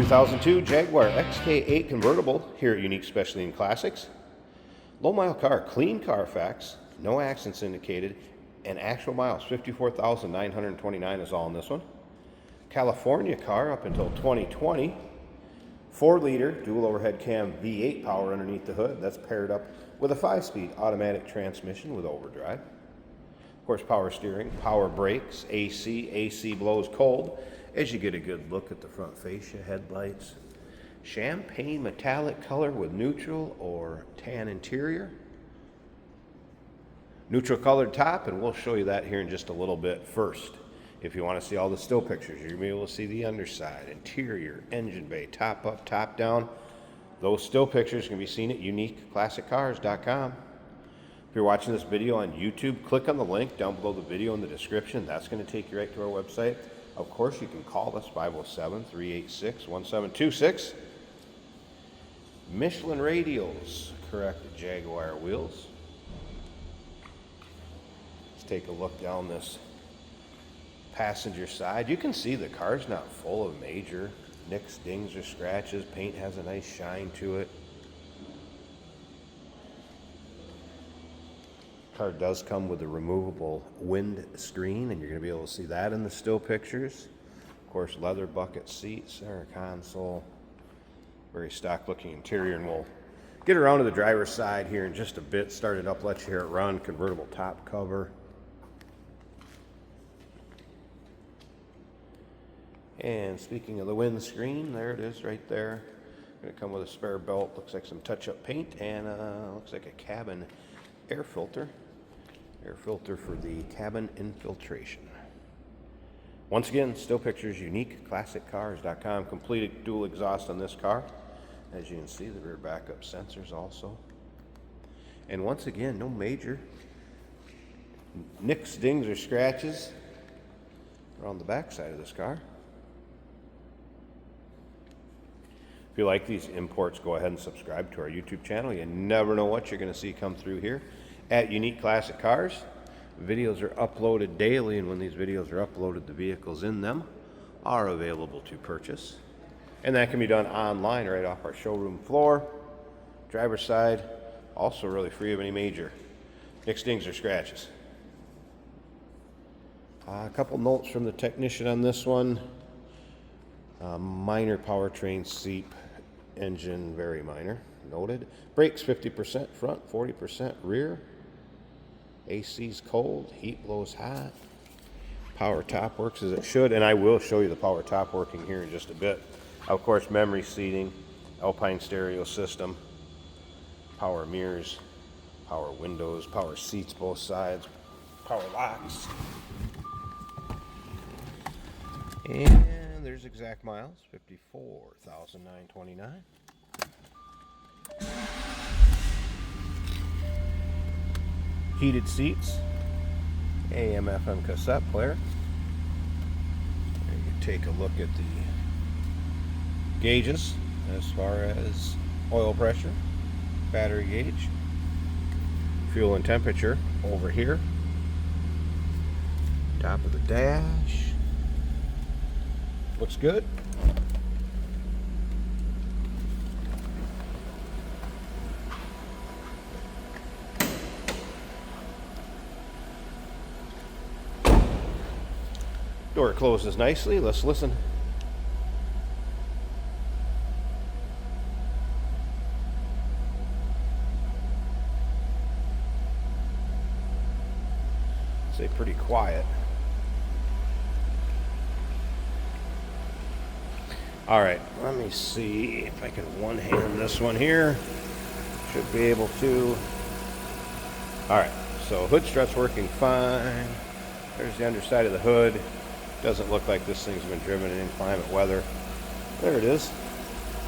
2002 Jaguar XK8 Convertible here at Unique Specialty and Classics. Low mile car, clean Carfax, no accidents indicated, and actual miles, 54,929 is all in this one. California car up until 2020. 4-liter dual overhead cam V8 power underneath the hood. That's paired up with a 5-speed automatic transmission with overdrive. Of course, power steering, power brakes, AC blows cold as you get a good look at the front fascia, headlights. Champagne metallic color with neutral or tan interior. Neutral colored top, and we'll show you that here in just a little bit. First, if you want to see all the still pictures, you're going to be able to see the underside, interior, engine bay, top up, top down. Those still pictures can be seen at uniqueclassiccars.com. If you're watching this video on YouTube, click on the link down below the video in the description. That's going to take you right to our website. Of course, you can call us, 507-386-1726. Michelin radials, correct Jaguar wheels. Let's take a look down this passenger side. You can see the car's not full of major nicks, dings, or scratches. Paint has a nice shine to it. Car does come with a removable wind screen, and you're going to be able to see that in the still pictures. Of course, leather bucket seats, center console, very stock looking interior, and we'll get around to the driver's side here in just a bit. Start it up, let you hear it run. Convertible top cover. And speaking of the windscreen, there it is right there. Going to come with a spare belt, looks like some touch-up paint, and looks like a cabin air filter. Air filter for the cabin infiltration. Once again, still pictures, uniqueclassiccars.com. Completed dual exhaust on this car. As you can see, the rear backup sensors also. And once again, no major nicks, dings, or scratches around the back side of this car. If you like these imports, go ahead and subscribe to our YouTube channel. You never know what you're going to see come through here at Unique Classic Cars. Videos are uploaded daily, and when these videos are uploaded, the vehicles in them are available to purchase. And that can be done online right off our showroom floor. Driver's side, also really free of any major nicks, dings, or scratches. A couple notes from the technician on this one. Minor powertrain seep, engine very minor, noted. Brakes 50% front, 40% rear. AC's cold, heat blows hot. Power top works as it should, and I will show you the power top working here in just a bit. Of course, memory seating, Alpine stereo system, power mirrors, power windows, power seats both sides, power locks. And there's exact miles, 54,929. Heated seats, AM, FM cassette player. You can take a look at the gauges as far as oil pressure, battery gauge, fuel and temperature over here. Top of the dash. Looks good. Door closes nicely. Let's listen. Say pretty quiet. All right, let me see if I can one-hand this one here. Should be able to. All right, so hood strut's working fine. There's the underside of the hood. Doesn't look like this thing's been driven in inclement weather. There it is.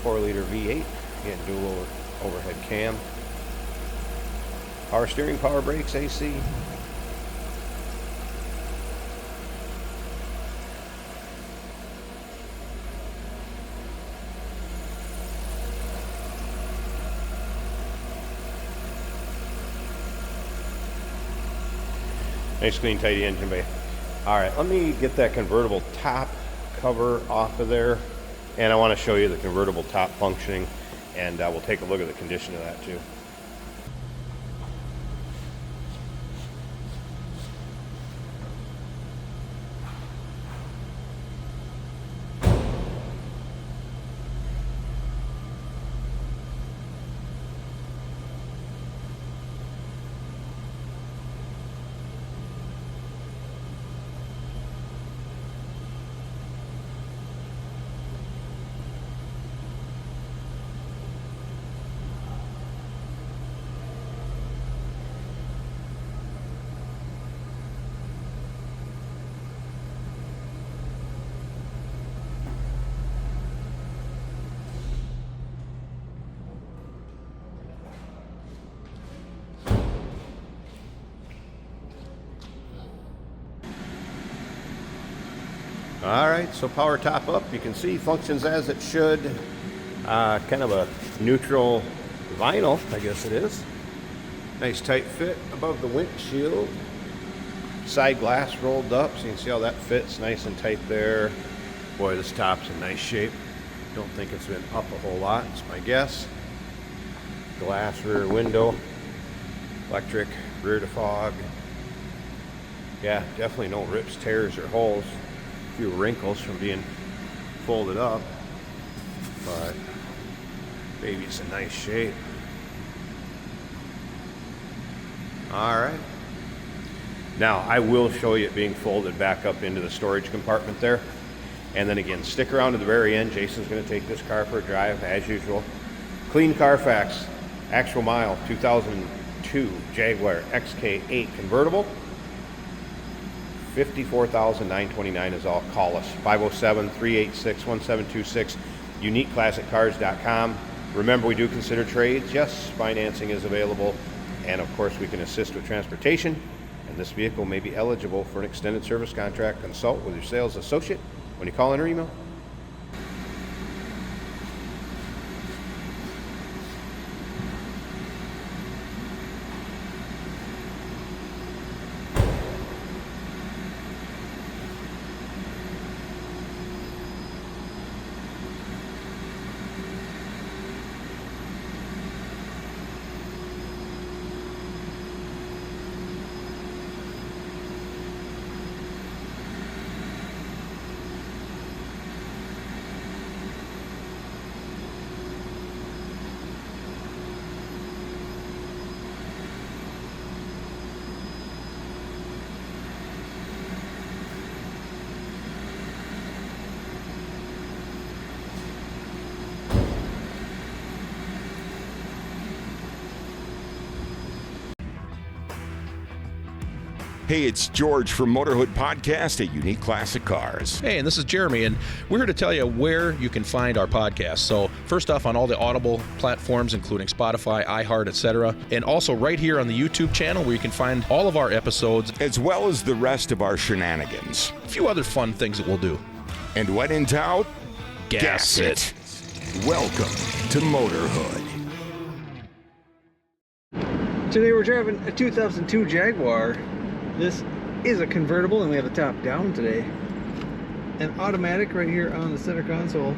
4-liter V8. Again, dual overhead cam. Power steering, power brakes, AC. Nice, clean, tidy engine bay. All right, let me get that convertible top cover off of there. And I want to show you the convertible top functioning, and we'll take a look at the condition of that too. All right, so power top up, you can see functions as it should. Kind of a neutral vinyl, I guess it is. Nice tight fit above the windshield. Side glass rolled up, so you can see how that fits nice and tight there. Boy, this top's in nice shape. Don't think it's been up a whole lot, it's my guess. Glass rear window, electric rear defog. Yeah, definitely no rips, tears, or holes. A few wrinkles from being folded up, but baby's in nice shape. All right. Now, I will show you it being folded back up into the storage compartment there. And then again, stick around to the very end. Jason's going to take this car for a drive, as usual. Clean Carfax, actual mile, 2002 Jaguar XK8 convertible. $54,929 is all. Call us, 507-386-1726, uniqueclassiccars.com. Remember, we do consider trades. Yes, financing is available. And of course, we can assist with transportation. And this vehicle may be eligible for an extended service contract. Consult with your sales associate when you call in or email. Hey, it's George from Motorhood Podcast at Unique Classic Cars. Hey, and this is Jeremy, and we're here to tell you where you can find our podcast. So first off, on all the Audible platforms, including Spotify, iHeart, etc., and also right here on the YouTube channel where you can find all of our episodes, as well as the rest of our shenanigans. A few other fun things that we'll do. And when in doubt, gas it. Welcome to Motorhood. Today we're driving a 2002 Jaguar. This is a convertible, and we have the top down today. An automatic right here on the center console.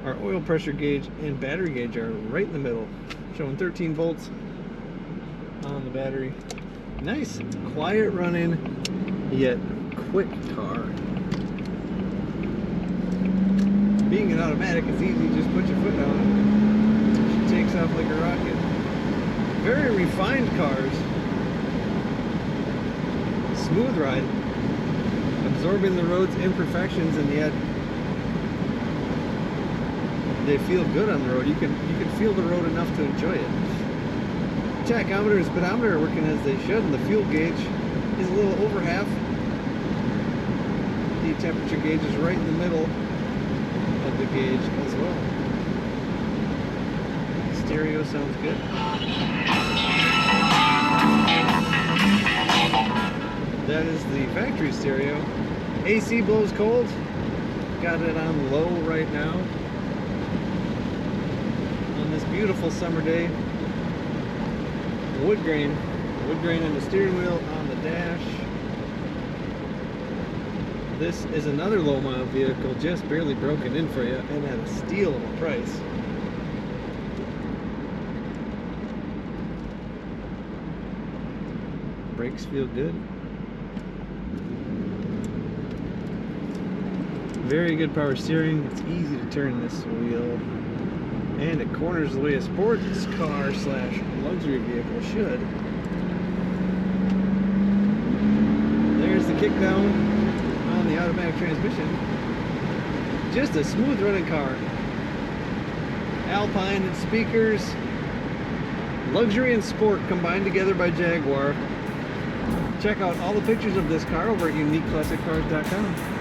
Our oil pressure gauge and battery gauge are right in the middle, showing 13 volts on the battery. Nice, quiet running, yet quick car. Being an automatic, it's easy, just put your foot down. She takes off like a rocket. Very refined cars. Smooth ride. Absorbing the road's imperfections, and yet they feel good on the road. You can feel the road enough to enjoy it. Tachometer and speedometer are working as they should, and the fuel gauge is a little over half. The temperature gauge is right in the middle of the gauge as well. Stereo sounds good. That is the factory stereo. AC blows cold. Got it on low right now. On this beautiful summer day. Wood grain in the steering wheel, on the dash. This is another low mile vehicle, just barely broken in for you, and at a steal of a price. Brakes feel good. Very good power steering. It's easy to turn this wheel, and it corners the way a sports car slash luxury vehicle should. There's the kickdown on the automatic transmission. Just a smooth running car. Alpine and speakers. Luxury and sport combined together by Jaguar. Check out all the pictures of this car over at uniqueclassiccars.com.